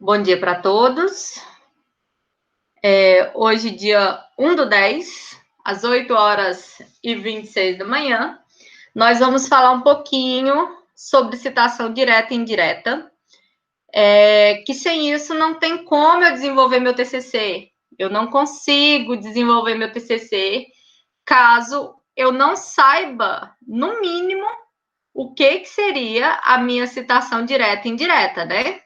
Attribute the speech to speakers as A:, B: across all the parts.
A: Bom dia para todos. Hoje, dia 1/10, às 8h26 da manhã, nós vamos falar um pouquinho sobre citação direta e indireta, que sem isso não tem como eu desenvolver meu TCC. Eu não consigo desenvolver meu TCC caso eu não saiba, no mínimo, o que seria a minha citação direta e indireta, né?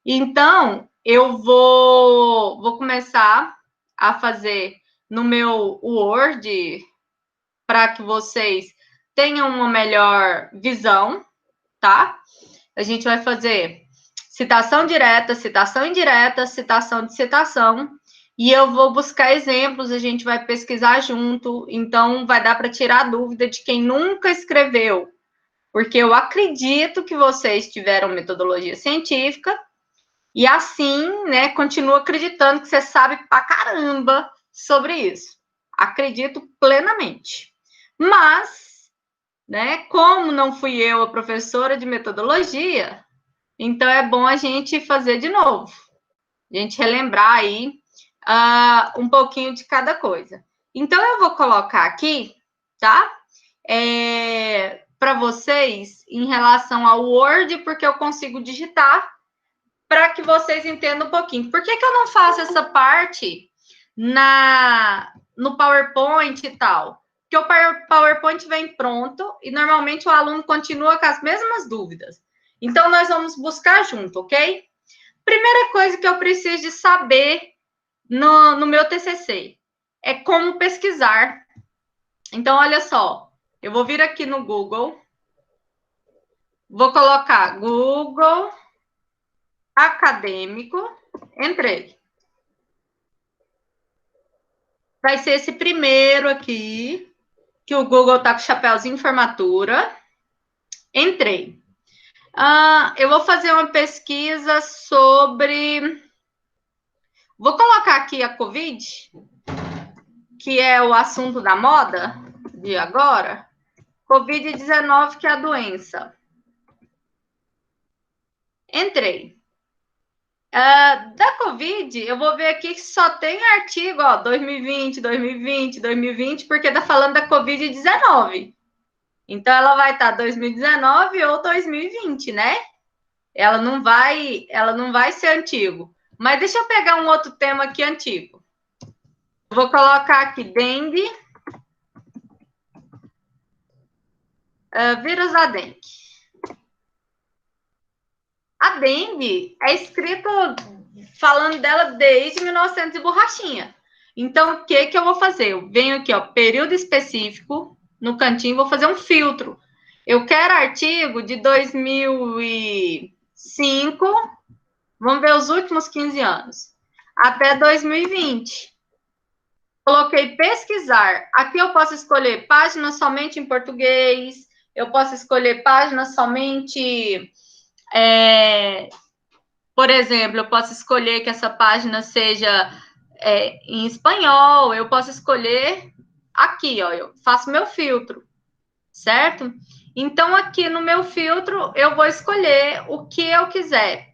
A: Então, eu vou começar a fazer no meu Word para que vocês tenham uma melhor visão, tá? A gente vai fazer citação direta, citação indireta, citação de citação, e eu vou buscar exemplos, a gente vai pesquisar junto, então vai dar para tirar a dúvida de quem nunca escreveu, porque eu acredito que vocês tiveram metodologia científica, e assim, né, continuo acreditando que você sabe pra caramba sobre isso. Acredito plenamente. Mas, né, como não fui eu a professora de metodologia, então é bom a gente fazer de novo. A gente relembrar aí um pouquinho de cada coisa. Então, eu vou colocar aqui, tá? Para vocês, em relação ao Word, porque eu consigo digitar, para que vocês entendam um pouquinho. Por que eu não faço essa parte no PowerPoint e tal? Porque o PowerPoint vem pronto e normalmente o aluno continua com as mesmas dúvidas. Então, nós vamos buscar junto, ok? Primeira coisa que eu preciso de saber no meu TCC é como pesquisar. Então, olha só, eu vou vir aqui no Google, vou colocar Google acadêmico, entrei. Vai ser esse primeiro aqui, que o Google tá com o chapéuzinho de formatura. Entrei. Eu vou fazer uma pesquisa sobre... Vou colocar aqui a Covid, que é o assunto da moda de agora. Covid-19, que é a doença. Entrei. Da Covid, eu vou ver aqui que só tem artigo, ó, 2020, 2020, 2020, porque tá falando da Covid-19. Então, ela vai estar 2019 ou 2020, né? Ela não vai ser antigo. Mas deixa eu pegar um outro tema aqui antigo. Vou colocar aqui dengue. Vírus da dengue. A dengue é escrito falando dela desde 1900 e borrachinha. Então, o que eu vou fazer? Eu venho aqui, ó, período específico, no cantinho, vou fazer um filtro. Eu quero artigo de 2005, vamos ver os últimos 15 anos, até 2020. Coloquei pesquisar. Aqui eu posso escolher páginas somente em português, eu posso escolher páginas somente... por exemplo, eu posso escolher que essa página seja em espanhol, eu posso escolher aqui, ó, eu faço meu filtro, certo? Então, aqui no meu filtro, eu vou escolher o que eu quiser,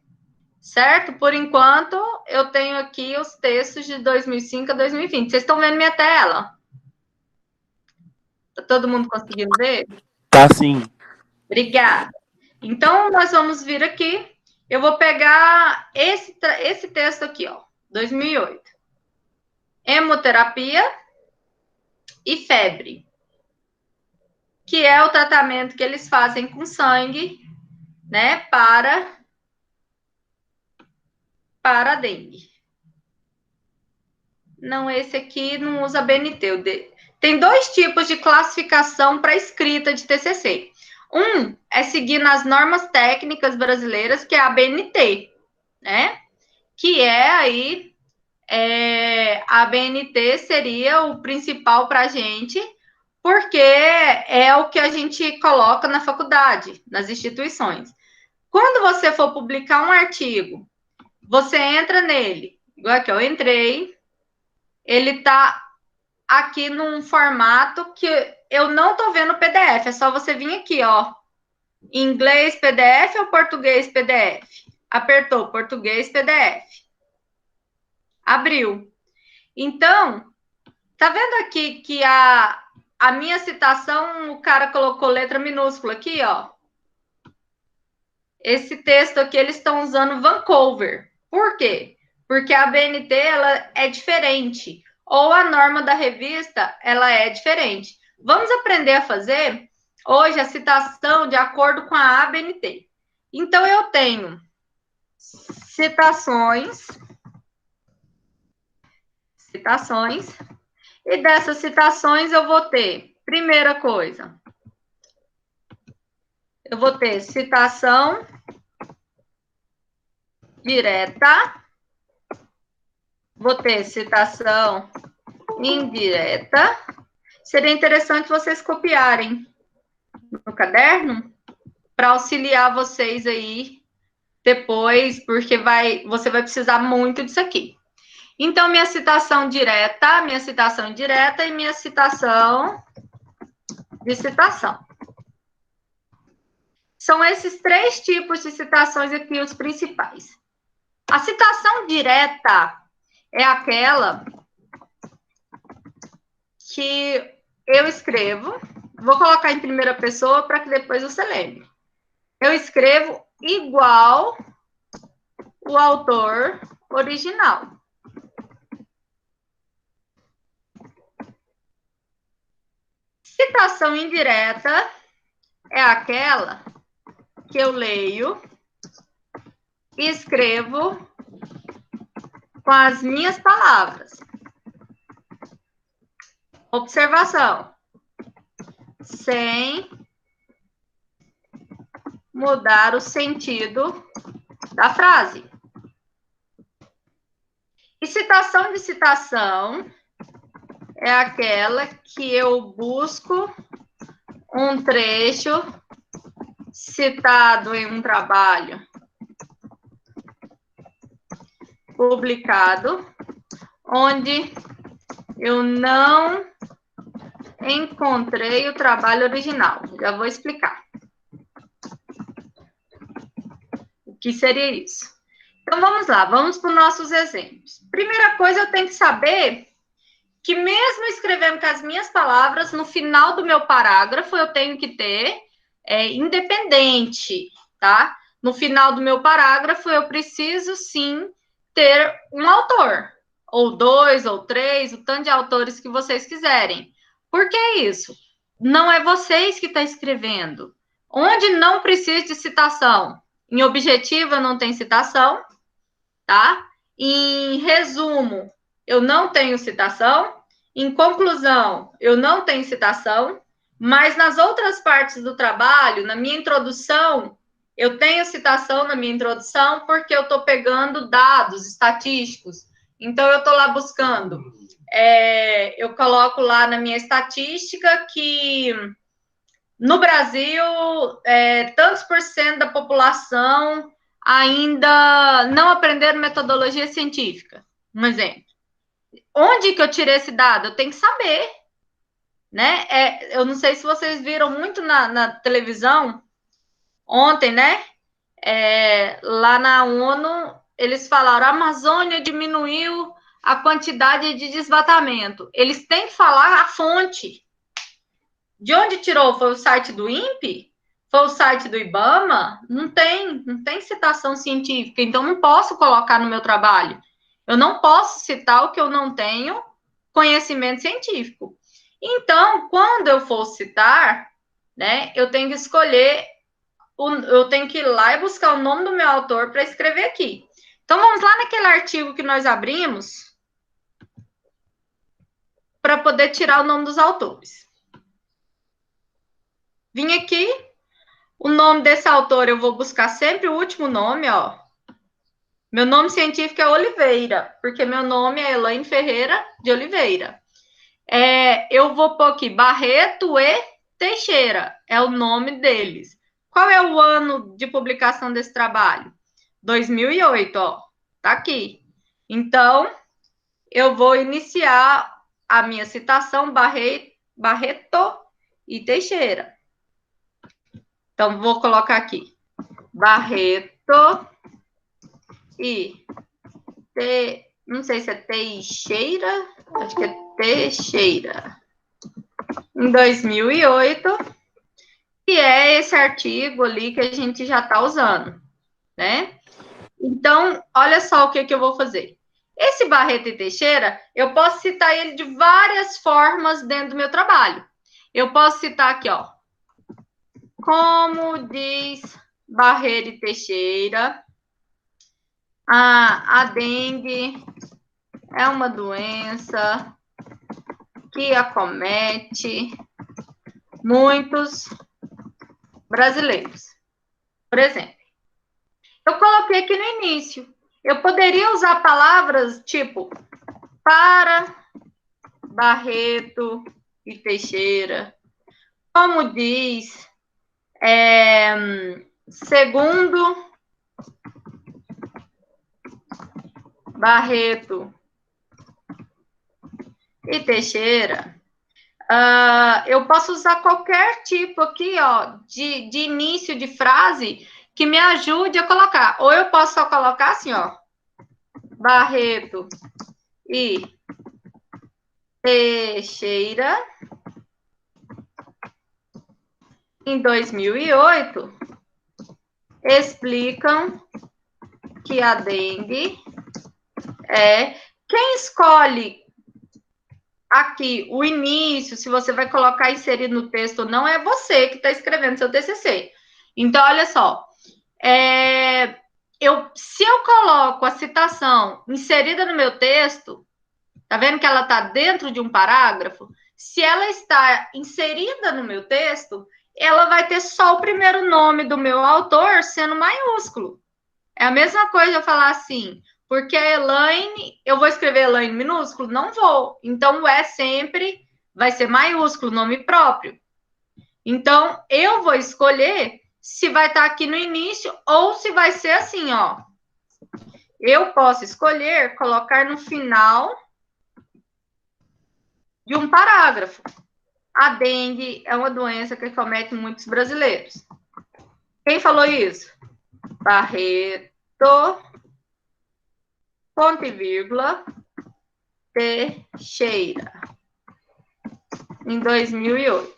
A: certo? Por enquanto, eu tenho aqui os textos de 2005 a 2020. Vocês estão vendo minha tela? Tá todo mundo conseguindo ver?
B: Tá sim.
A: Obrigada. Então, nós vamos vir aqui. Eu vou pegar esse texto aqui, ó, 2008. Hemoterapia e febre, que é o tratamento que eles fazem com sangue, né, para a dengue. Não, esse aqui não usa BNT. Tem dois tipos de classificação para escrita de TCC. Um é seguir nas normas técnicas brasileiras, que é a BNT, né? Que é aí, a BNT seria o principal para a gente, porque é o que a gente coloca na faculdade, nas instituições. Quando você for publicar um artigo, você entra nele, igual aqui, eu entrei, ele está aqui num formato que eu não estou vendo o PDF, é só você vir aqui, ó, inglês PDF ou português PDF? apertou português PDF. Abriu. Então, tá vendo aqui que a minha citação, o cara colocou letra minúscula aqui, ó. Esse texto aqui, eles estão usando Vancouver. Por quê? Porque a ABNT, ela é diferente. Ou a norma da revista, ela é diferente. Vamos aprender a fazer hoje a citação de acordo com a ABNT. Então, eu tenho citações, e dessas citações eu vou ter, primeira coisa, eu vou ter citação direta, vou ter citação indireta. Seria interessante vocês copiarem no caderno para auxiliar vocês aí depois, porque você vai precisar muito disso aqui. Então, minha citação direta e minha citação de citação. São esses três tipos de citações aqui os principais. A citação direta é aquela que eu escrevo, vou colocar em primeira pessoa para que depois você lembre. Eu escrevo igual o autor original. Citação indireta é aquela que eu leio e escrevo com as minhas palavras. Observação. Sem mudar o sentido da frase. E citação de citação é aquela que eu busco um trecho citado em um trabalho publicado, onde eu não encontrei o trabalho original. Já vou explicar o que seria isso. Então, vamos lá, vamos para os nossos exemplos. Primeira coisa, eu tenho que saber que mesmo escrevendo com as minhas palavras, no final do meu parágrafo, eu tenho que ter independente, tá? No final do meu parágrafo, eu preciso, sim, ter um autor, ou dois, ou três, o tanto de autores que vocês quiserem. Por que isso? Não é vocês que estão escrevendo. Onde não precisa de citação? Em objetiva, não tem citação, tá? Em resumo, eu não tenho citação. Em conclusão, eu não tenho citação. Mas nas outras partes do trabalho, na minha introdução, eu tenho citação na minha introdução porque eu estou pegando dados estatísticos. Então, eu estou lá buscando. Eu coloco lá na minha estatística que no Brasil, tantos por cento da população ainda não aprenderam metodologia científica. Um exemplo. Onde que eu tirei esse dado? Eu tenho que saber. Né? Eu não sei se vocês viram muito na televisão ontem, né? Lá na ONU, eles falaram: a Amazônia diminuiu a quantidade de desmatamento. Eles têm que falar a fonte. De onde tirou? Foi o site do INPE? Foi o site do IBAMA? Não tem citação científica, então não posso colocar no meu trabalho. Eu não posso citar o que eu não tenho conhecimento científico. Então, quando eu for citar, né, eu tenho que escolher, eu tenho que ir lá e buscar o nome do meu autor para escrever aqui. Então, vamos lá naquele artigo que nós abrimos para poder tirar o nome dos autores. Vim aqui, o nome desse autor eu vou buscar sempre o último nome, ó. Meu nome científico é Oliveira, porque meu nome é Elaine Ferreira de Oliveira. Eu vou pôr aqui Barreto e Teixeira, é o nome deles. Qual é o ano de publicação desse trabalho? 2008, ó, tá aqui. Então, eu vou iniciar a minha citação Barreto e Teixeira. Então, vou colocar aqui Barreto e não sei se é Teixeira, acho que é Teixeira, em 2008, que é esse artigo ali que a gente já está usando, né? Então, olha só o que eu vou fazer. Esse Barreto e Teixeira, eu posso citar ele de várias formas dentro do meu trabalho. Eu posso citar aqui, ó. Como diz Barreto e Teixeira, a dengue é uma doença que acomete muitos brasileiros. Por exemplo, eu coloquei aqui no início. Eu poderia usar palavras tipo para Barreto e Teixeira, como diz, segundo Barreto e Teixeira, eu posso usar qualquer tipo aqui, ó, de início de frase que me ajude a colocar. Ou eu posso só colocar assim, ó, Barreto e Teixeira, em 2008, explicam que a dengue é... Quem escolhe aqui o início, se você vai colocar inserido no texto ou não, é você que está escrevendo seu TCC. Então, olha só, se eu coloco a citação inserida no meu texto, tá vendo que ela está dentro de um parágrafo? Se ela está inserida no meu texto, ela vai ter só o primeiro nome do meu autor sendo maiúsculo. É a mesma coisa eu falar assim, porque a Elaine, eu vou escrever Elaine minúsculo? Não vou. Então, o E sempre vai ser maiúsculo, nome próprio. Então, eu vou escolher se vai estar aqui no início ou se vai ser assim, ó. Eu posso escolher colocar no final de um parágrafo. A dengue é uma doença que acomete muitos brasileiros. Quem falou isso? Barreto, ponto e vírgula, Teixeira, em 2008.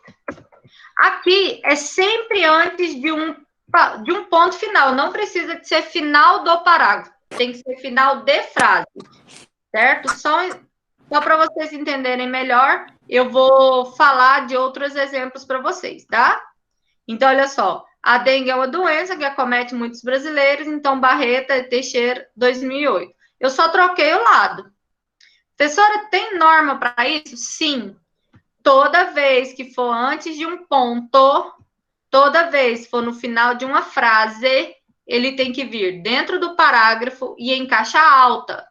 A: Aqui é sempre antes de um ponto final, não precisa de ser final do parágrafo, tem que ser final de frase, certo? Só para vocês entenderem melhor, eu vou falar de outros exemplos para vocês, tá? Então, olha só, a dengue é uma doença que acomete muitos brasileiros, então Barreto e Teixeira, 2008. Eu só troquei o lado. Professora, tem norma para isso? Sim. Toda vez que for antes de um ponto, toda vez que for no final de uma frase, ele tem que vir dentro do parágrafo e em caixa alta.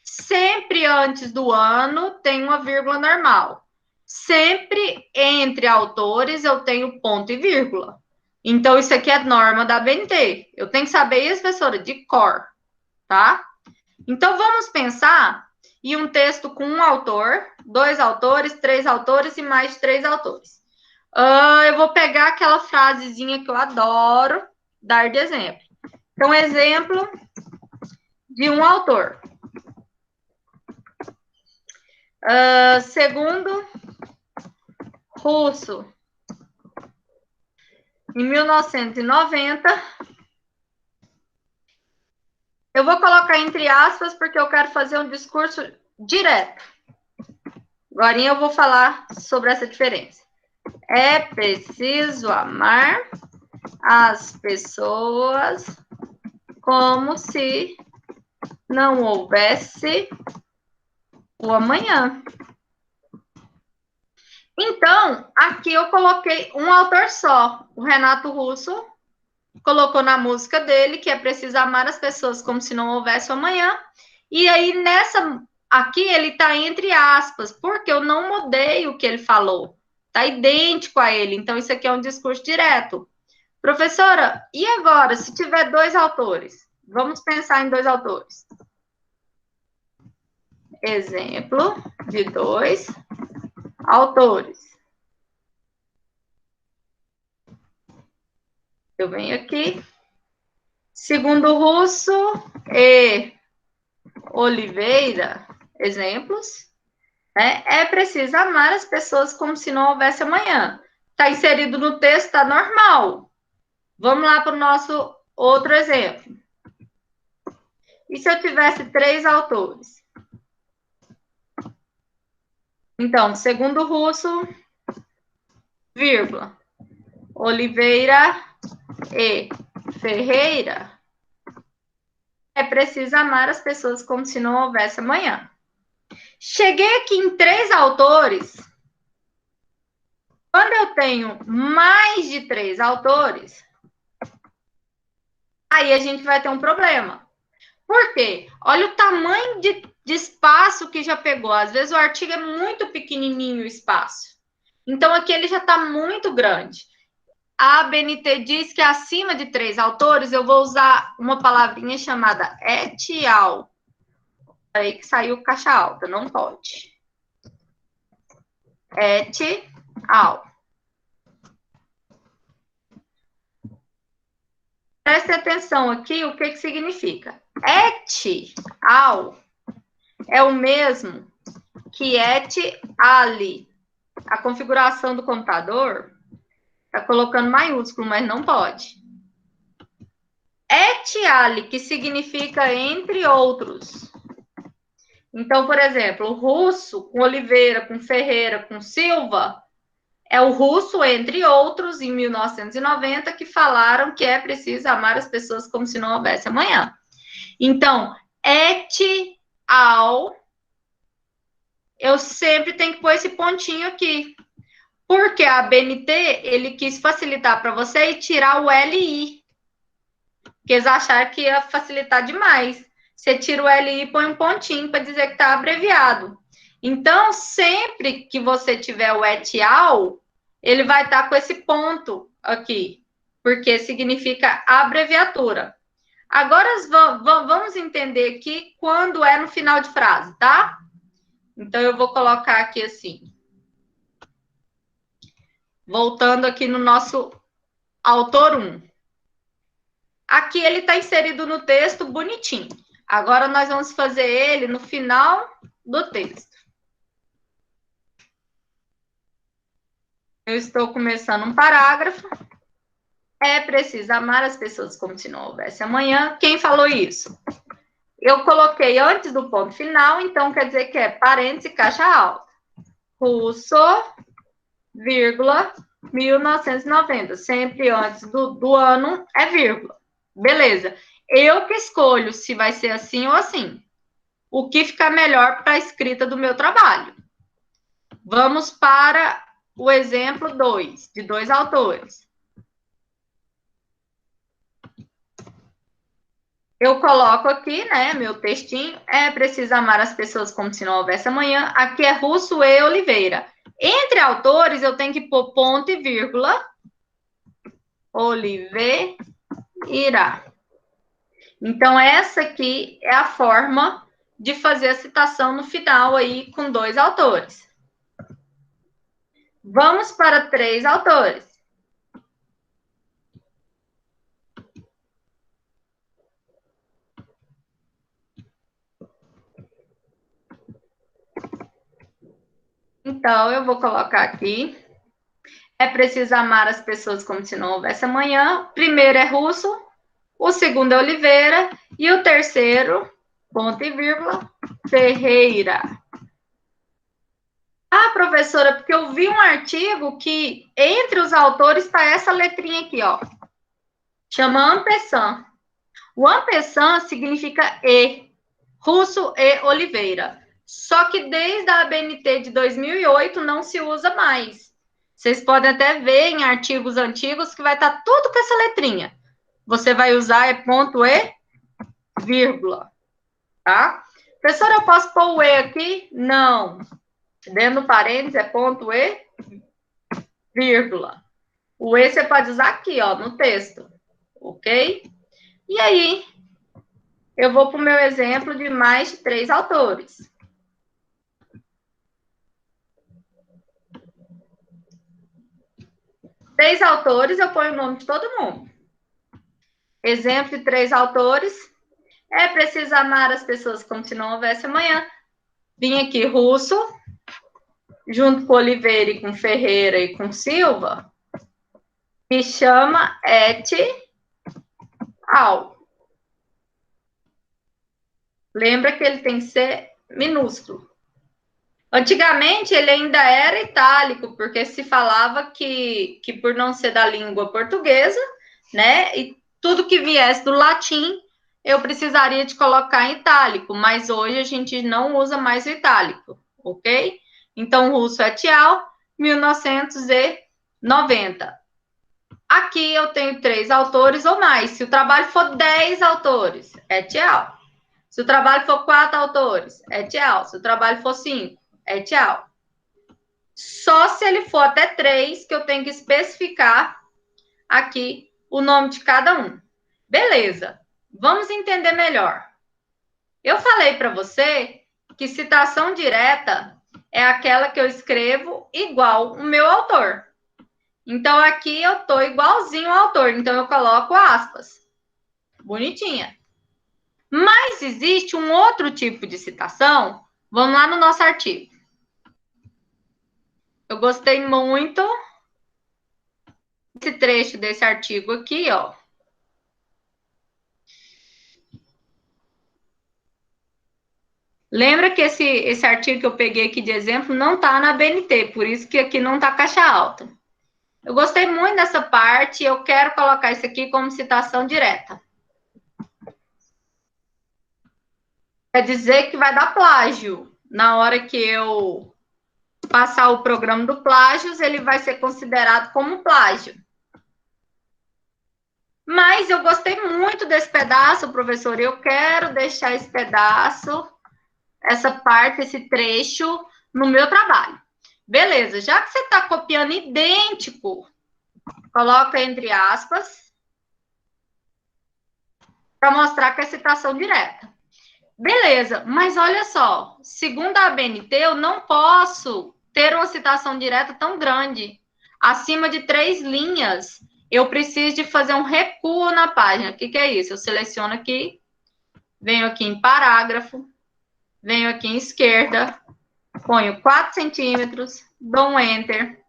A: Sempre antes do ano tem uma vírgula normal. Sempre entre autores eu tenho ponto e vírgula. Então, isso aqui é norma da BNT. Eu tenho que saber isso, professora, de cor, tá? Então, vamos pensar em um texto com um autor, dois autores, três autores e mais três autores. Eu vou pegar aquela frasezinha que eu adoro dar de exemplo. Então, exemplo de um autor. Segundo Russo, em 1990, eu vou colocar entre aspas porque eu quero fazer um discurso direto. Agora eu vou falar sobre essa diferença. É preciso amar as pessoas como se não houvesse o amanhã. Então, aqui eu coloquei um autor só, o Renato Russo, colocou na música dele que é preciso amar as pessoas como se não houvesse o amanhã. E aí, aqui ele está entre aspas, porque eu não mudei o que ele falou. Está idêntico a ele. Então, isso aqui é um discurso direto. Professora, e agora, se tiver dois autores? Vamos pensar em dois autores. Exemplo de dois autores. Eu venho aqui, Segundo Russo e Oliveira, exemplos, né? É preciso amar as pessoas como se não houvesse amanhã. Está inserido no texto, está normal. Vamos lá para o nosso outro exemplo. E se eu tivesse 3 autores? Então, segundo Russo, vírgula, Oliveira e Ferreira, é preciso amar as pessoas como se não houvesse amanhã. Cheguei aqui em 3 autores. Quando eu tenho mais de 3 autores, aí a gente vai ter um problema. Por quê? Olha o tamanho de espaço que já pegou. Às vezes o artigo é muito pequenininho o espaço. Então aqui ele já está muito grande. A ABNT diz que acima de 3 autores eu vou usar uma palavrinha chamada et al. Aí que saiu caixa alta, não pode. Et al. Preste atenção aqui o que significa. Et al é o mesmo que et ali. A configuração do computador está colocando maiúsculo, mas não pode. Et ali, que significa entre outros. Então, por exemplo, o Russo com Oliveira, com Ferreira, com Silva, é o Russo, entre outros, em 1990, que falaram que é preciso amar as pessoas como se não houvesse amanhã. Então, et al, eu sempre tenho que pôr esse pontinho aqui. Porque a BNT, ele quis facilitar para você e tirar o LI. Porque eles acharam que ia facilitar demais. Você tira o LI e põe um pontinho para dizer que está abreviado. Então, sempre que você tiver o et al, ele vai estar com esse ponto aqui, porque significa abreviatura. Agora, vamos entender aqui quando é no final de frase, tá? Então, eu vou colocar aqui assim. Voltando aqui no nosso autor 1. Aqui ele está inserido no texto bonitinho. Agora nós vamos fazer ele no final do texto. Eu estou começando um parágrafo. É preciso amar as pessoas como se não houvesse amanhã. Quem falou isso? Eu coloquei antes do ponto final, então quer dizer que é parêntese, caixa alta. Russo, vírgula, 1990. Sempre antes do ano é vírgula. Beleza. Eu que escolho se vai ser assim ou assim. O que ficar melhor para a escrita do meu trabalho. Vamos para o exemplo 2, de 2 autores. Eu coloco aqui, né, meu textinho, é preciso amar as pessoas como se não houvesse amanhã. Aqui é Russo e Oliveira. Entre autores, eu tenho que pôr ponto e vírgula. Oliveira. Então, essa aqui é a forma de fazer a citação no final aí com 2 autores. Vamos para 3 autores. Então, eu vou colocar aqui. É preciso amar as pessoas como se não houvesse amanhã. O primeiro é Russo, o segundo é Oliveira e o terceiro, ponto e vírgula, Ferreira. Ah, professora, porque eu vi um artigo que entre os autores está essa letrinha aqui, ó. Chama ampersand. O ampersand significa e. Russo e Oliveira. Só que desde a ABNT de 2008 não se usa mais. Vocês podem até ver em artigos antigos que vai estar tudo com essa letrinha. Você vai usar ponto e, vírgula, tá? Professora, eu posso pôr o e aqui? Não. Dentro do parênteses é ponto e, vírgula. O e você pode usar aqui, ó, no texto, ok? E aí, eu vou para o meu exemplo de mais de 3 autores. 3 autores, eu ponho o nome de todo mundo. exemplo de 3 autores. É preciso amar as pessoas como se não houvesse amanhã. Vim aqui, Russo, junto com Oliveira e com Ferreira e com Silva, me chama et al. Lembra que ele tem que ser minúsculo. Antigamente, ele ainda era itálico, porque se falava que por não ser da língua portuguesa, né, e tudo que viesse do latim, eu precisaria de colocar em itálico, mas hoje a gente não usa mais o itálico, ok? Então, Russo et al., 1990. Aqui eu tenho 3 autores ou mais. Se o trabalho for 10 autores, et al. Se o trabalho for 4 autores, et al. Se o trabalho for 5, et al. Só se ele for até 3 que eu tenho que especificar aqui o nome de cada um. Beleza, vamos entender melhor. Eu falei para você que citação direta é aquela que eu escrevo igual o meu autor. Então, aqui eu estou igualzinho ao autor, então eu coloco aspas. Bonitinha. Mas existe um outro tipo de citação. Vamos lá no nosso artigo. Eu gostei muito desse trecho desse artigo aqui, ó. Lembra que esse artigo que eu peguei aqui de exemplo não está na BNT, por isso que aqui não está caixa alta. Eu gostei muito dessa parte e eu quero colocar isso aqui como citação direta. Quer dizer que vai dar plágio. Na hora que eu passar o programa do plágios, ele vai ser considerado como plágio. Mas eu gostei muito desse pedaço, professor, e eu quero deixar esse pedaço, essa parte, esse trecho no meu trabalho. Beleza, já que você está copiando idêntico, coloca entre aspas, para mostrar que é citação direta. Beleza, mas olha só, segundo a ABNT, eu não posso ter uma citação direta tão grande. Acima de 3 linhas, eu preciso de fazer um recuo na página. O que é isso? Eu seleciono aqui, venho aqui em parágrafo, venho aqui em esquerda, ponho 4 centímetros, dou um Enter.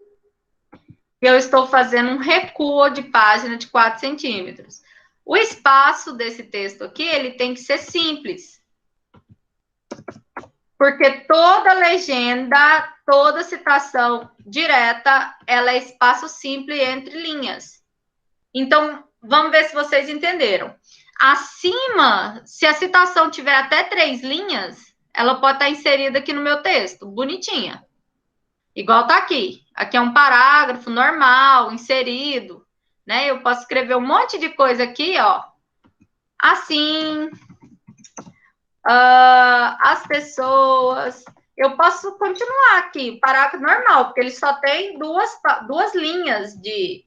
A: Eu estou fazendo um recuo de página de 4 centímetros. O espaço desse texto aqui, ele tem que ser simples. Porque toda legenda, toda citação direta, ela é espaço simples entre linhas. Então, vamos ver se vocês entenderam. Acima, se a citação tiver até 3 linhas, ela pode estar inserida aqui no meu texto, bonitinha. Igual tá aqui. Aqui é um parágrafo normal, inserido, né? Eu posso escrever um monte de coisa aqui, ó. Assim, as pessoas... Eu posso continuar aqui, parágrafo normal, porque ele só tem duas linhas de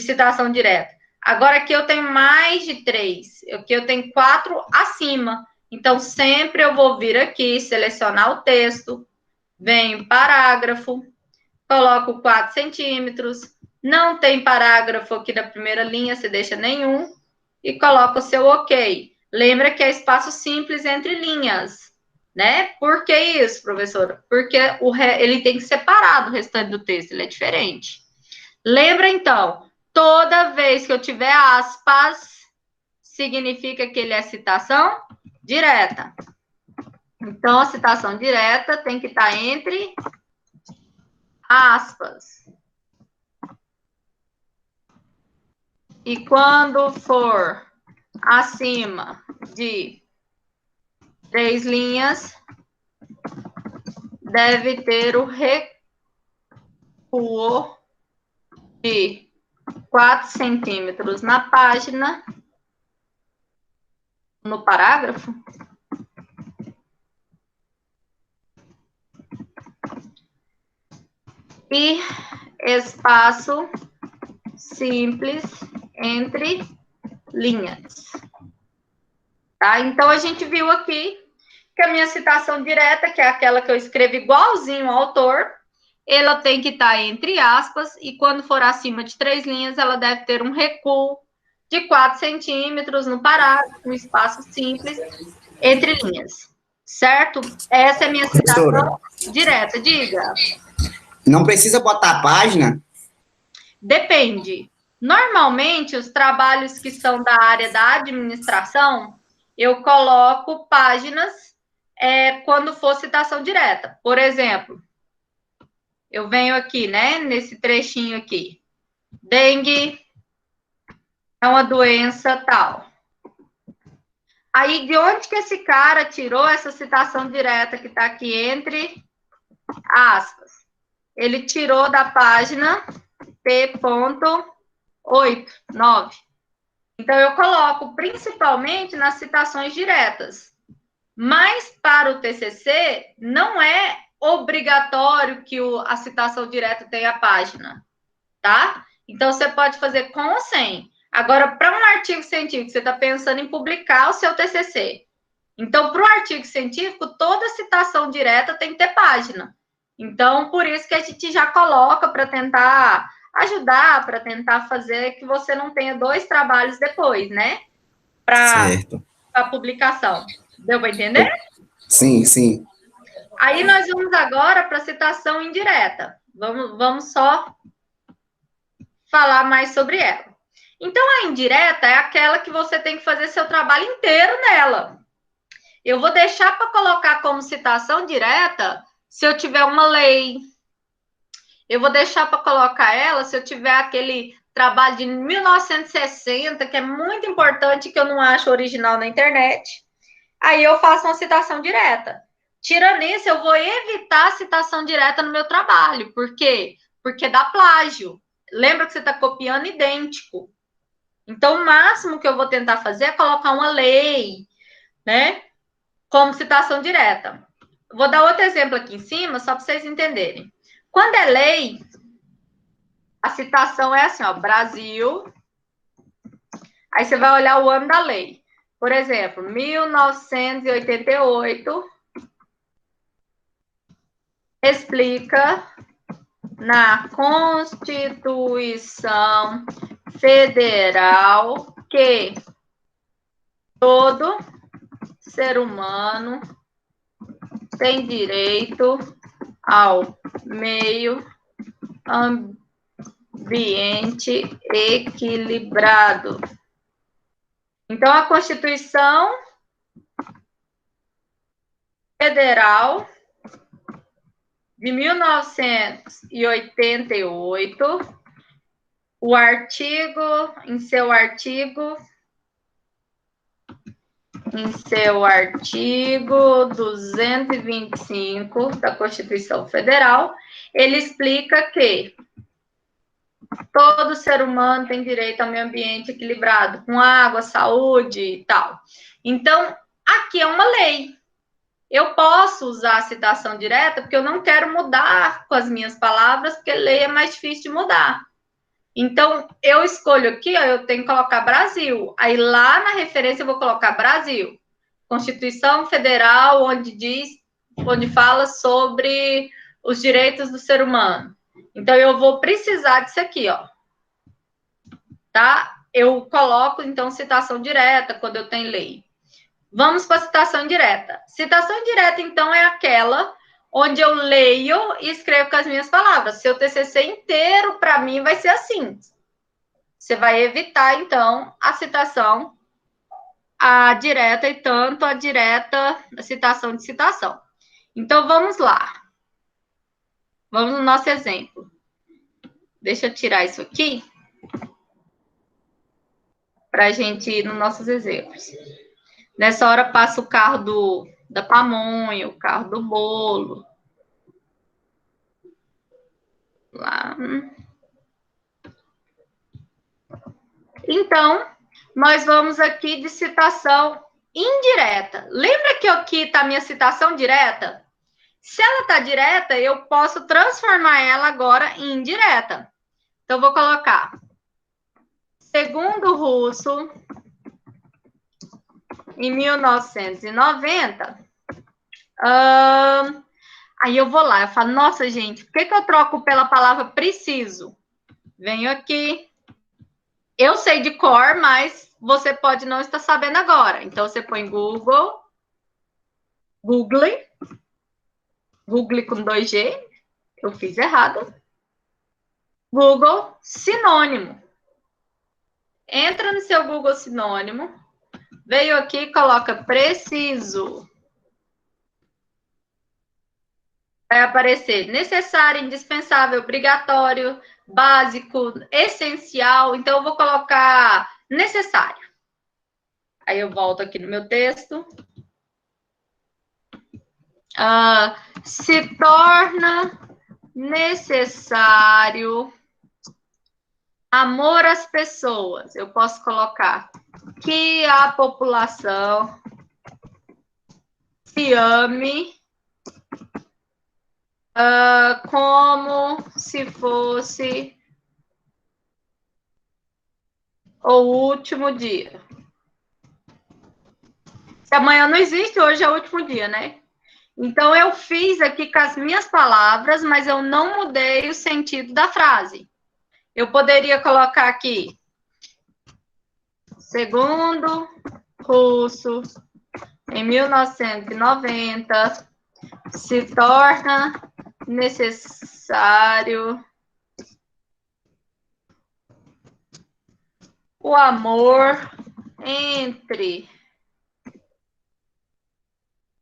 A: citação direta. Agora, aqui eu tenho mais de 3. Aqui eu tenho 4 acima. Então, sempre eu vou vir aqui, selecionar o texto, venho em parágrafo, coloco 4 centímetros. Não tem parágrafo aqui da primeira linha, você deixa nenhum. E coloca o seu OK. Lembra que é espaço simples entre linhas, né? Por que isso, professora? Porque ele tem que ser separado do restante do texto, ele é diferente. Lembra, então, toda vez que eu tiver aspas, significa que ele é citação direta. Então, a citação direta tem que estar entre aspas. E quando for acima de 3 linhas, deve ter o recuo de 4 centímetros na página, no parágrafo, e espaço simples entre linhas. Tá? Então, a gente viu aqui que a minha citação direta, que é aquela que eu escrevo igualzinho ao autor, ela tem que estar entre aspas, e quando for acima de 3 linhas, ela deve ter um recuo de 4 centímetros no parágrafo, um espaço simples entre linhas. Certo? Essa é a minha
B: Professora,
A: citação direta. Diga.
B: não precisa botar a página?
A: Depende. Normalmente, os trabalhos que são da área da administração, eu coloco páginas quando for citação direta. Por exemplo, eu venho aqui, né, nesse trechinho aqui. Dengue é uma doença tal. Aí, de onde que esse cara tirou essa citação direta que está aqui entre aspas? Ele tirou da página P.8, 9. Então, eu coloco principalmente nas citações diretas. Mas, para o TCC, não é obrigatório que a citação direta tenha a página, tá? Então, você pode fazer com ou sem. Agora, para um artigo científico, você está pensando em publicar o seu TCC. Então, para o artigo científico, toda citação direta tem que ter página. Então, por isso que a gente já coloca para tentar ajudar, para tentar fazer que você não tenha 2 trabalhos depois, né? Para a publicação. Deu para entender?
B: Sim, sim.
A: Aí nós vamos agora para a citação indireta. Vamos só falar mais sobre ela. Então, a indireta é aquela que você tem que fazer seu trabalho inteiro nela. Eu vou deixar para colocar como citação direta se eu tiver uma lei. Eu vou deixar para colocar ela se eu tiver aquele trabalho de 1960, que é muito importante, que eu não acho original na internet. Aí eu faço uma citação direta. Tirando isso, eu vou evitar a citação direta no meu trabalho. Por quê? Porque dá plágio. Lembra que você está copiando idêntico. Então, o máximo que eu vou tentar fazer é colocar uma lei, né? Como citação direta. Vou dar outro exemplo aqui em cima, só para vocês entenderem. Quando é lei, a citação é assim, ó, Brasil. Aí você vai olhar o ano da lei. Por exemplo, 1988 explica na Constituição Federal que todo ser humano tem direito ao meio ambiente equilibrado. Então, a Constituição Federal de 1988, o artigo, em seu artigo 225 da Constituição Federal, ele explica que todo ser humano tem direito ao meio ambiente equilibrado, com água, saúde e tal. Então, aqui é uma lei. Eu posso usar a citação direta porque eu não quero mudar com as minhas palavras, porque lei é mais difícil de mudar. Então, eu escolho aqui, ó, eu tenho que colocar Brasil. Aí, lá na referência, eu vou colocar Brasil. Constituição Federal, onde fala sobre os direitos do ser humano. Então, eu vou precisar disso aqui, ó. Tá? Eu coloco, então, citação direta quando eu tenho lei. Vamos para a citação direta. Citação direta, então, é aquela onde eu leio e escrevo com as minhas palavras. Seu TCC inteiro, para mim, vai ser assim. Você vai evitar, então, a citação direta e tanto a direta, a citação de citação. Então, vamos lá. Vamos no nosso exemplo. Deixa eu tirar isso aqui para a gente ir nos nossos exemplos. Nessa hora passa o carro da pamonha, o carro do bolo. Lá. Então, nós vamos aqui de citação indireta. Lembra que aqui está a minha citação direta? Se ela está direta, eu posso transformar ela agora em indireta. Então, vou colocar. Segundo Russo, em 1990, aí eu vou lá, eu falo, nossa, gente, por que eu troco pela palavra preciso? Venho aqui, Eu sei de cor, mas você pode não estar sabendo agora. Então, você põe Google, Google com 2G, eu fiz errado. Google sinônimo. Entra no seu Google sinônimo, veio aqui, coloca preciso. Vai aparecer necessário, indispensável, obrigatório, básico, essencial. Então, eu vou colocar necessário. Aí eu volto aqui no meu texto. Se torna necessário amor às pessoas. Eu posso colocar que a população se ame como se fosse o último dia. Se amanhã não existe, hoje é o último dia, né? Então, eu fiz aqui com as minhas palavras, mas eu não mudei o sentido da frase. Eu poderia colocar aqui, segundo curso, em 1990, se torna necessário o amor entre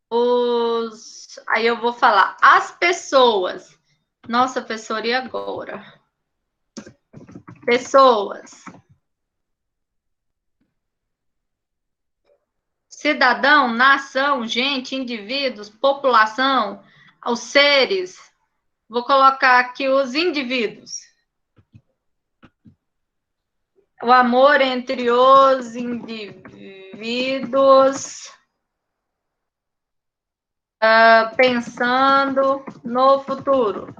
A: os... Aí eu vou falar, as pessoas. Nossa, professora, e agora? Pessoas. Cidadão, nação, gente, indivíduos, população, os seres. Vou colocar aqui os indivíduos. O amor entre os indivíduos, pensando no futuro.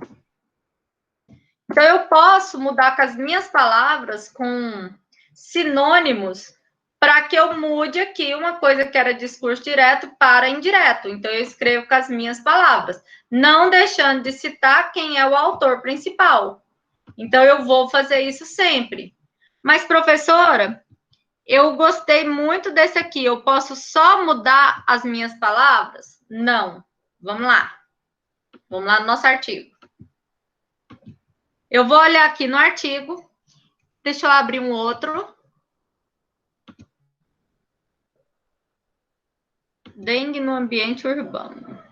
A: Então, eu posso mudar com as minhas palavras, com sinônimos, para que eu mude aqui uma coisa que era discurso direto para indireto. Então, eu escrevo com as minhas palavras, não deixando de citar quem é o autor principal. Então, eu vou fazer isso sempre. Mas, professora, eu gostei muito desse aqui. Eu posso só mudar as minhas palavras? Não. Vamos lá. Vamos lá no nosso artigo. Eu vou olhar aqui no artigo. Deixa eu abrir um outro. Dengue no ambiente urbano.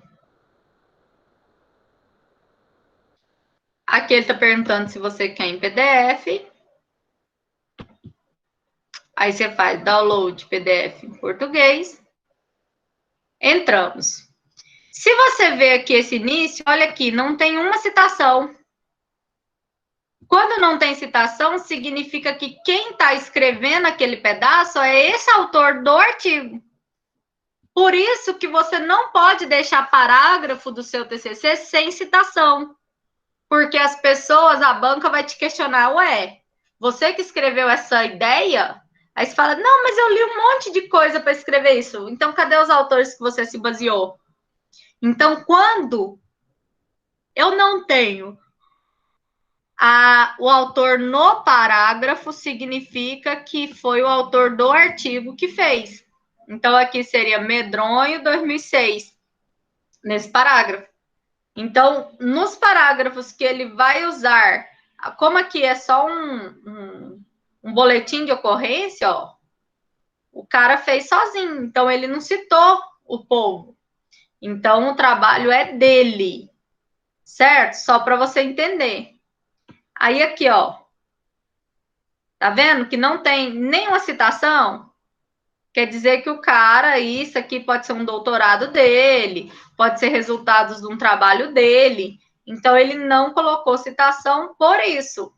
A: Aqui ele está perguntando se você quer em PDF. Aí você faz download PDF em português. Entramos. Se você ver aqui esse início, olha aqui, não tem uma citação. Quando não tem citação, significa que quem está escrevendo aquele pedaço é esse autor do artigo. Por isso que você não pode deixar parágrafo do seu TCC sem citação. Porque as pessoas, a banca vai te questionar, ué, você que escreveu essa ideia? Aí você fala, não, mas eu li um monte de coisa para escrever isso. Então, cadê os autores que você se baseou? Então, quando eu não tenho o autor no parágrafo, significa que foi o autor do artigo que fez. Então, aqui seria Medronho 2006, nesse parágrafo. Então, nos parágrafos que ele vai usar, como aqui é só um boletim de ocorrência, ó, o cara fez sozinho, então ele não citou o povo. Então, o trabalho é dele, certo? Só para você entender. Aí, aqui, ó, tá vendo que não tem nenhuma citação? Quer dizer que o cara, isso aqui pode ser um doutorado dele, pode ser resultados de um trabalho dele. Então, ele não colocou citação por isso.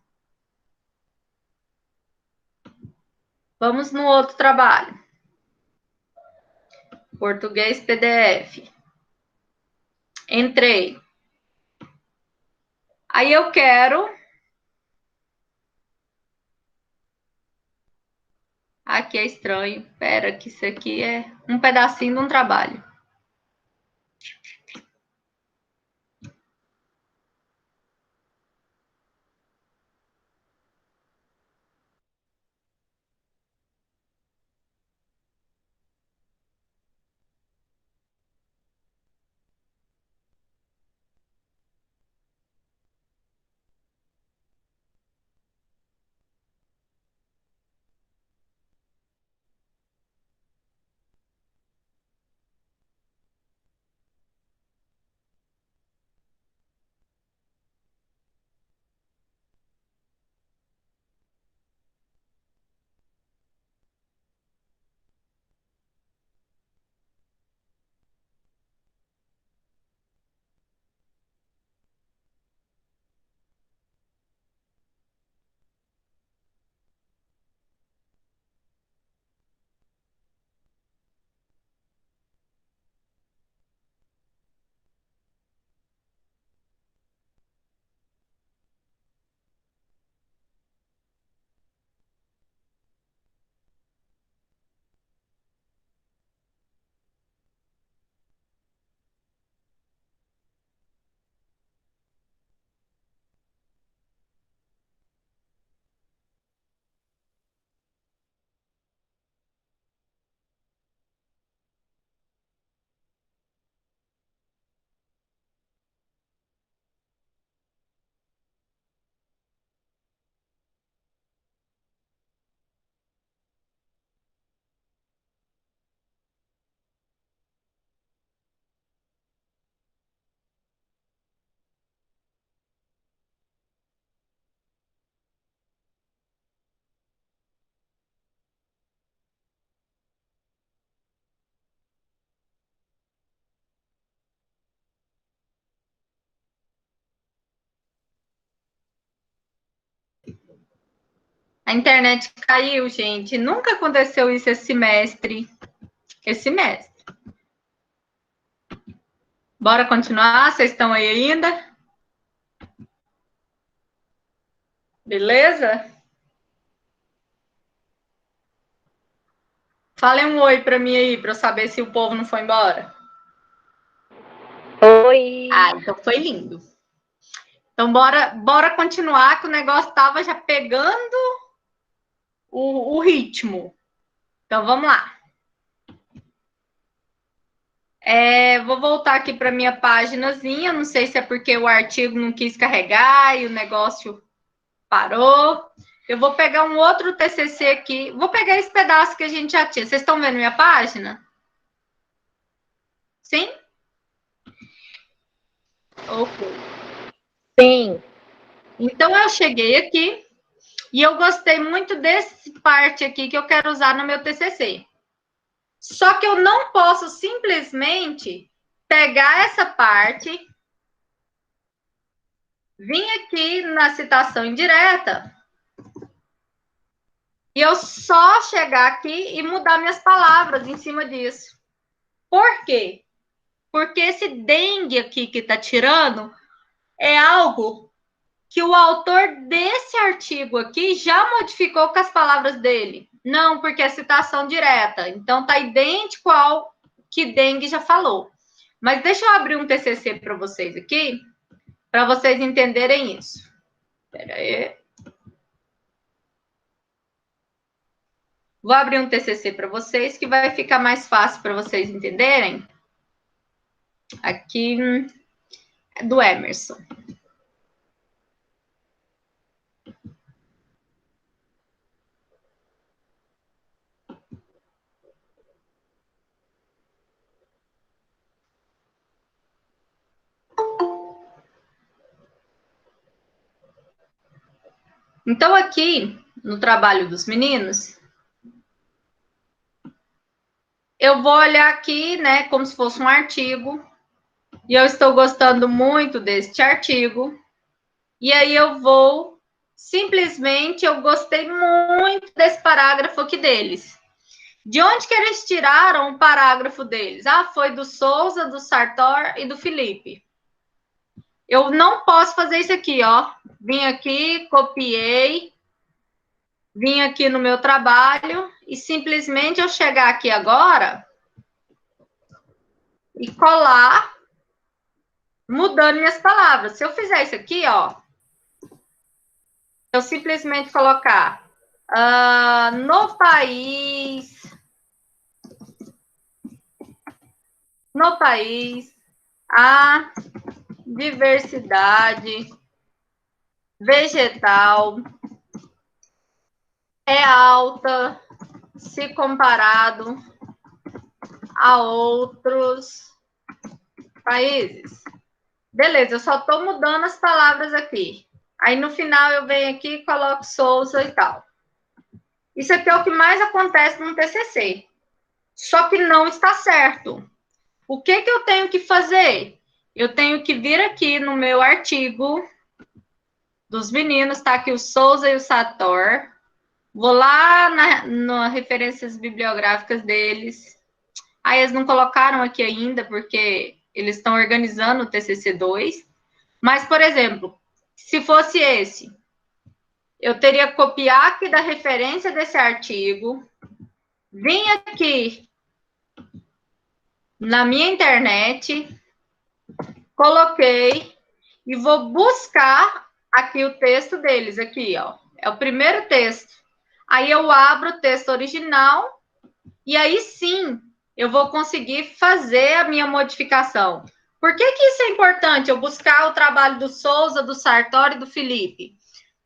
A: Vamos no outro trabalho. Português PDF. Entrei. Aí eu quero... Aqui é estranho. Espera, que isso aqui é um pedacinho de um trabalho. A internet caiu, gente. Nunca aconteceu isso esse semestre. Bora continuar? Vocês estão aí ainda? Beleza? Falem um oi para mim aí, para eu saber se o povo não foi embora.
C: Oi!
A: Ah, então foi lindo. Então, bora continuar, que o negócio estava já pegando o ritmo. Então, vamos lá. Vou voltar aqui para minha paginazinha. Não sei se é porque o artigo não quis carregar e o negócio parou. Eu vou pegar um outro TCC aqui. Vou pegar esse pedaço que a gente já tinha. Vocês estão vendo minha página? Sim? Ok.
C: Sim.
A: Então, eu cheguei aqui e eu gostei muito desse parte aqui que eu quero usar no meu TCC. Só que eu não posso simplesmente pegar essa parte, vir aqui na citação indireta e eu só chegar aqui e mudar minhas palavras em cima disso. Por quê? Porque esse dengue aqui que está tirando é algo que o autor desse artigo aqui já modificou com as palavras dele. Não, porque é citação direta. Então, está idêntico ao que Dengue já falou. Mas deixa eu abrir um TCC para vocês aqui, para vocês entenderem isso. Espera aí. Vou abrir um TCC para vocês, que vai ficar mais fácil para vocês entenderem. Aqui é do Emerson. Então, aqui, no trabalho dos meninos, eu vou olhar aqui, né, como se fosse um artigo, e eu estou gostando muito deste artigo, e aí eu vou, simplesmente, eu gostei muito desse parágrafo aqui deles. De onde que eles tiraram o parágrafo deles? Ah, foi do Souza, do Sartor e do Felipe. Eu não posso fazer isso aqui, ó. Vim aqui, copiei, vim aqui no meu trabalho e simplesmente eu chegar aqui agora e colar, mudando minhas palavras. Se eu fizer isso aqui, ó, eu simplesmente colocar no país, a diversidade vegetal é alta se comparado a outros países. Beleza, eu só estou mudando as palavras aqui. Aí no final eu venho aqui e coloco Souza e tal. Isso aqui é o que mais acontece no TCC. Só que não está certo. O que eu tenho que fazer? Eu tenho que vir aqui no meu artigo dos meninos, tá aqui o Souza e o Sartor. Vou lá nas referências bibliográficas deles. Aí eles não colocaram aqui ainda, porque eles estão organizando o TCC2. Mas, por exemplo, se fosse esse, eu teria que copiar aqui da referência desse artigo, vim aqui na minha internet, coloquei e vou buscar aqui o texto deles, aqui, ó. É o primeiro texto. Aí eu abro o texto original e aí sim eu vou conseguir fazer a minha modificação. Por que isso é importante? Eu buscar o trabalho do Souza, do Sartori e do Felipe.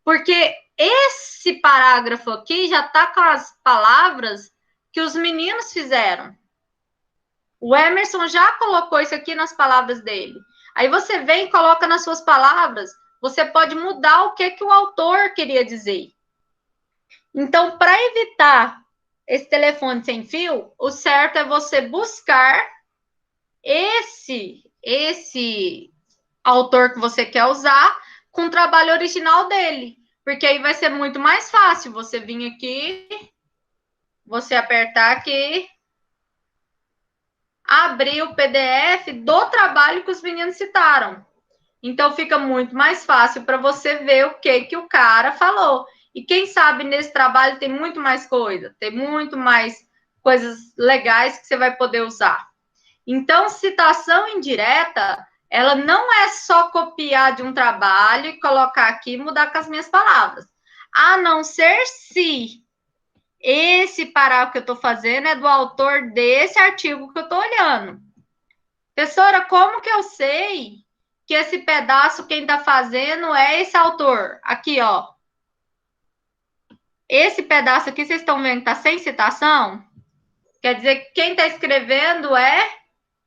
A: Porque esse parágrafo aqui já está com as palavras que os meninos fizeram. O Emerson já colocou isso aqui nas palavras dele. Aí você vem e coloca nas suas palavras, você pode mudar o que o autor queria dizer. Então, para evitar esse telefone sem fio, o certo é você buscar esse autor que você quer usar com o trabalho original dele. porque aí vai ser muito mais fácil você vir aqui, você apertar aqui, abrir o PDF do trabalho que os meninos citaram. Então, fica muito mais fácil para você ver o que o cara falou. E quem sabe nesse trabalho tem muito mais coisa, tem muito mais coisas legais que você vai poder usar. Então, citação indireta, ela não é só copiar de um trabalho e colocar aqui e mudar com as minhas palavras. A não ser se esse parágrafo que eu estou fazendo é do autor desse artigo que eu estou olhando. Professora, como que eu sei que esse pedaço quem está fazendo é esse autor? Aqui, ó. Esse pedaço aqui, vocês estão vendo que está sem citação? Quer dizer que quem está escrevendo é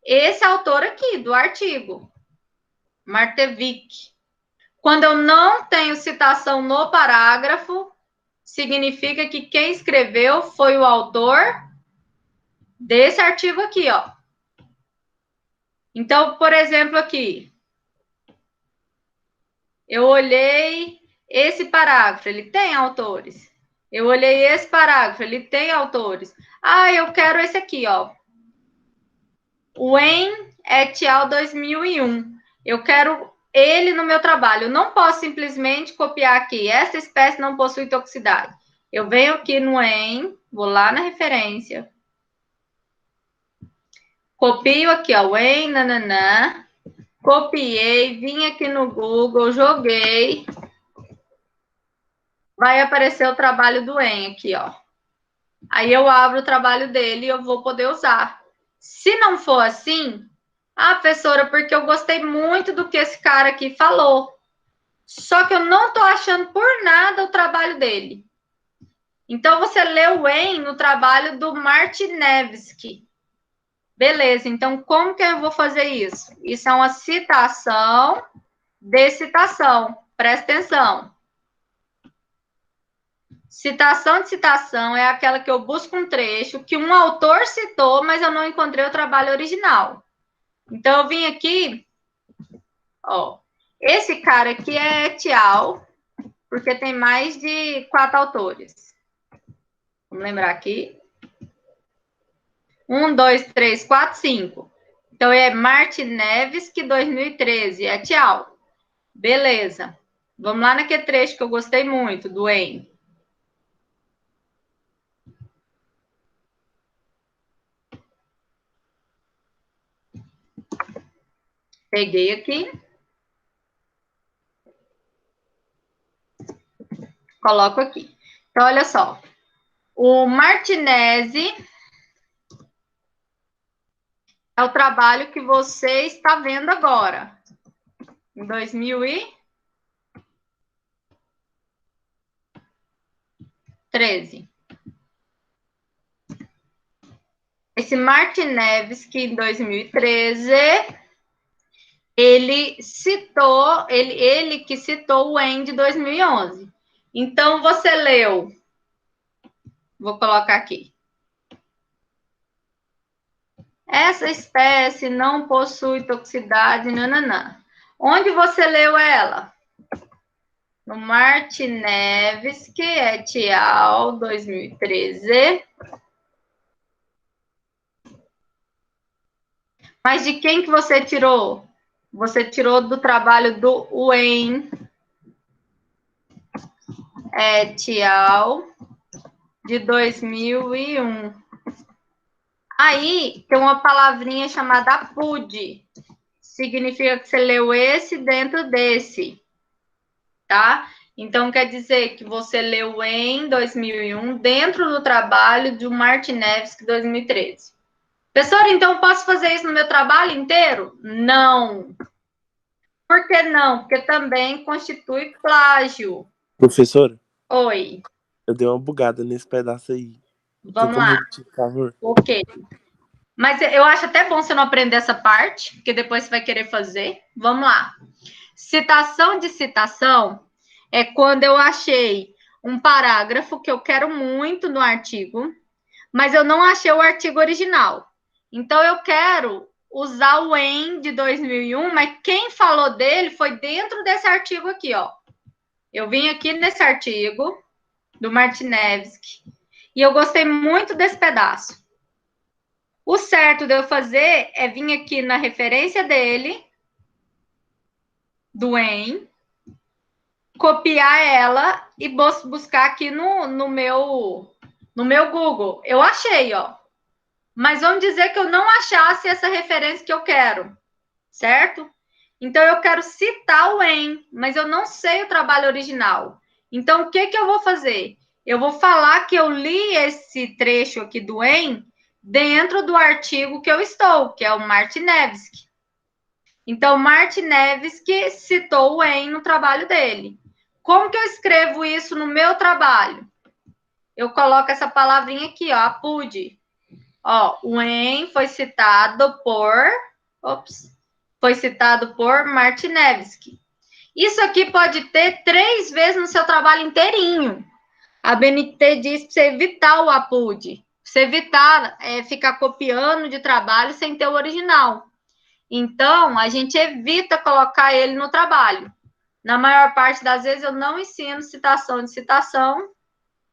A: esse autor aqui, do artigo. Martevik. Quando eu não tenho citação no parágrafo, significa que quem escreveu foi o autor desse artigo aqui, ó. Então, por exemplo, aqui, eu olhei esse parágrafo, ele tem autores. Eu olhei esse parágrafo, ele tem autores. Ah, eu quero esse aqui, ó. Wen et al. 2001. Eu quero ele no meu trabalho. Eu não posso simplesmente copiar aqui. Essa espécie não possui toxicidade. Eu venho aqui no Wen, vou lá na referência. Copio aqui, ó. Wen, nananã. Copiei, vim aqui no Google, joguei. Vai aparecer o trabalho do En aqui, ó. Aí eu abro o trabalho dele e eu vou poder usar. Se não for assim, professora, porque eu gostei muito do que esse cara aqui falou. Só que eu não tô achando por nada o trabalho dele. Então, você lê o En no trabalho do Martinevski. Beleza, então como que eu vou fazer isso? Isso é uma citação de citação. Presta atenção. Citação de citação é aquela que eu busco um trecho que um autor citou, mas eu não encontrei o trabalho original. Então, eu vim aqui, ó, esse cara aqui é et al, porque tem mais de 4 autores. Vamos lembrar aqui. 1, 2, 3, 4, 5. Então, é Martinevski, 2013, et al. Beleza. Vamos lá naquele trecho que eu gostei muito, do En. Peguei aqui. Coloco aqui. Então, olha só. O Martinezzi é o trabalho que você está vendo agora. Em 2013. Esse Martinevski, em 2013, ele que citou o En de 2011. Então, você leu, vou colocar aqui. Essa espécie não possui toxicidade, nananã. Onde você leu ela? No Martinevski, et al., 2013. Mas de quem que você tirou? Você tirou do trabalho do Wen et al. De 2001. Aí tem uma palavrinha chamada PUD. Significa que você leu esse dentro desse, tá? Então, quer dizer que você leu em 2001 dentro do trabalho de Martinevski 2013. Professora, então eu posso fazer isso no meu trabalho inteiro? Não. Por que não? Porque também constitui plágio.
D: Professora?
A: Oi.
D: Eu dei uma bugada nesse pedaço aí.
A: Vamos lá.
D: Repetir, por favor?
A: Ok. Mas eu acho até bom você não aprender essa parte, porque depois você vai querer fazer. Vamos lá. Citação de citação é quando eu achei um parágrafo que eu quero muito no artigo, mas eu não achei o artigo original. Então, eu quero usar o En de 2001, mas quem falou dele foi dentro desse artigo aqui, ó. Eu vim aqui nesse artigo do Martinevski e eu gostei muito desse pedaço. O certo de eu fazer é vir aqui na referência dele, do EN, copiar ela e buscar aqui no meu Google. Eu achei, ó. Mas vamos dizer que eu não achasse essa referência que eu quero, certo? Então, eu quero citar o EN, mas eu não sei o trabalho original. Então, o que eu vou fazer? Eu vou falar que eu li esse trecho aqui do EN dentro do artigo que eu estou, que é o Martinevski. Então, Martinevski citou o EN no trabalho dele. Como que eu escrevo isso no meu trabalho? Eu coloco essa palavrinha aqui, ó, APUD. Ó, o EN foi citado por Martinevski. Isso aqui pode ter 3 vezes no seu trabalho inteirinho. A BNT diz para você evitar o APUD. Você evitar ficar copiando de trabalho sem ter o original. Então, a gente evita colocar ele no trabalho. Na maior parte das vezes, eu não ensino citação de citação,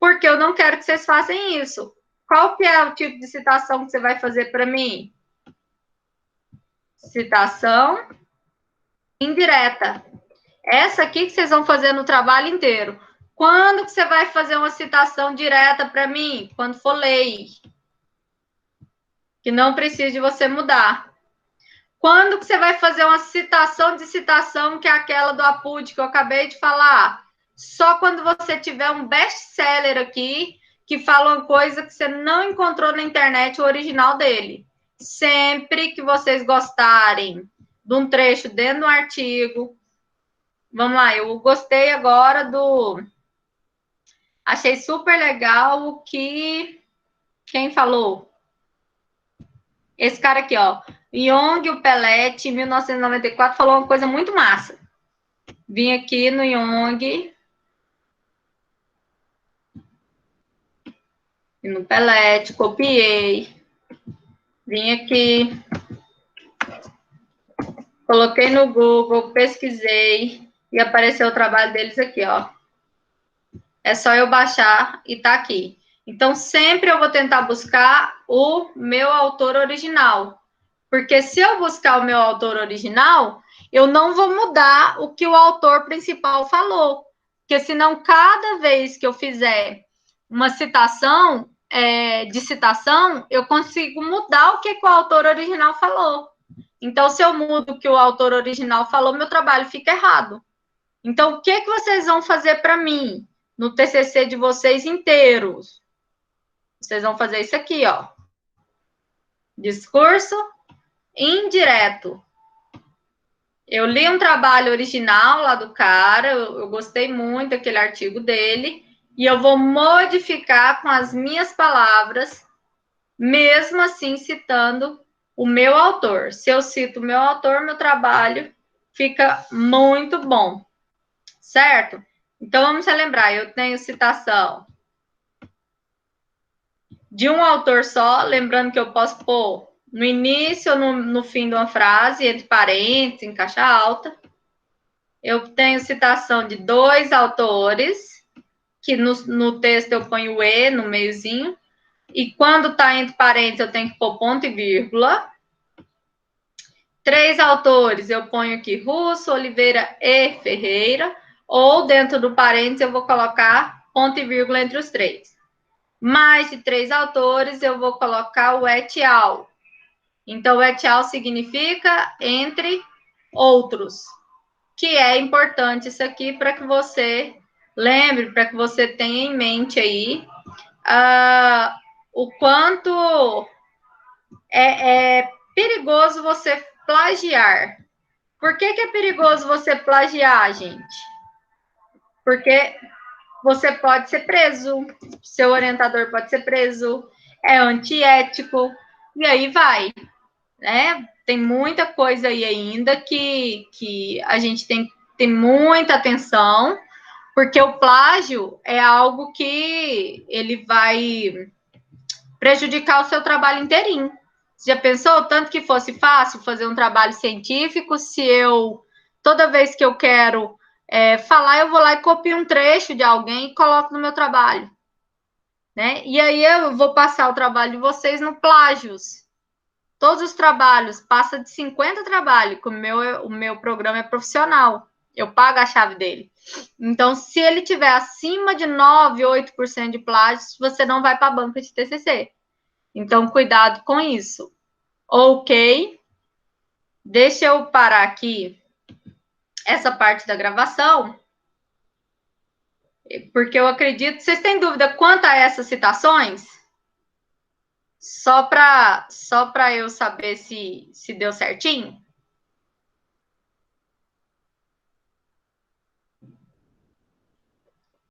A: porque eu não quero que vocês façam isso. Qual que é o tipo de citação que você vai fazer para mim? Citação indireta. Essa aqui que vocês vão fazer no trabalho inteiro. Quando que você vai fazer uma citação direta para mim? Quando for lei. Que não precisa de você mudar. Quando que você vai fazer uma citação de citação, que é aquela do APUD que eu acabei de falar? Só quando você tiver um best-seller aqui, que fala uma coisa que você não encontrou na internet, o original dele. Sempre que vocês gostarem de um trecho dentro do artigo. Vamos lá, eu gostei agora do... Achei super legal o que... Quem falou? Esse cara aqui, ó. Young, o Pellet, em 1994, falou uma coisa muito massa. Vim aqui no Young. E no Pellet, copiei. Vim aqui. Coloquei no Google, pesquisei. E apareceu o trabalho deles aqui, ó. É só eu baixar e tá aqui. Então, sempre eu vou tentar buscar o meu autor original. Porque se eu buscar o meu autor original, eu não vou mudar o que o autor principal falou. Porque senão, cada vez que eu fizer uma citação, de citação, eu consigo mudar o que o autor original falou. Então, se eu mudo o que o autor original falou, meu trabalho fica errado. Então, o que vocês vão fazer para mim no TCC de vocês inteiros? Vocês vão fazer isso aqui, ó. Discurso indireto. Eu li um trabalho original lá do cara, eu gostei muito daquele artigo dele, e eu vou modificar com as minhas palavras, mesmo assim citando o meu autor. Se eu cito o meu autor, meu trabalho fica muito bom, certo? Então, vamos relembrar, eu tenho citação de um autor só, lembrando que eu posso pôr no início ou no fim de uma frase, entre parênteses, em caixa alta. Eu tenho citação de 2 autores, que no texto eu ponho o E no meiozinho, e quando está entre parênteses eu tenho que pôr ponto e vírgula. 3 autores eu ponho aqui Russo, Oliveira e Ferreira, ou dentro do parênteses eu vou colocar ponto e vírgula entre os 3. Mais de 3 autores eu vou colocar o et al. Então, o et al significa entre outros, que é importante isso aqui para que você lembre, para que você tenha em mente aí o quanto é perigoso você plagiar. Por que é perigoso você plagiar, gente? Porque você pode ser preso, seu orientador pode ser preso, é antiético, e aí vai. Né? Tem muita coisa aí ainda que a gente tem que ter muita atenção, porque o plágio é algo que ele vai prejudicar o seu trabalho inteirinho. Você já pensou tanto que fosse fácil fazer um trabalho científico se eu, toda vez que eu quero falar, eu vou lá e copio um trecho de alguém e coloco no meu trabalho, né? E aí eu vou passar o trabalho de vocês no Plágios. Todos os trabalhos, passa de 50 trabalhos, que o meu programa é profissional. Eu pago a chave dele. Então, se ele tiver acima de 9, 8% de plágios, você não vai para a banca de TCC. Então, cuidado com isso. Ok. Deixa eu parar aqui essa parte da gravação, porque eu acredito... Vocês têm dúvida quanto a essas citações? Só para eu saber se deu certinho?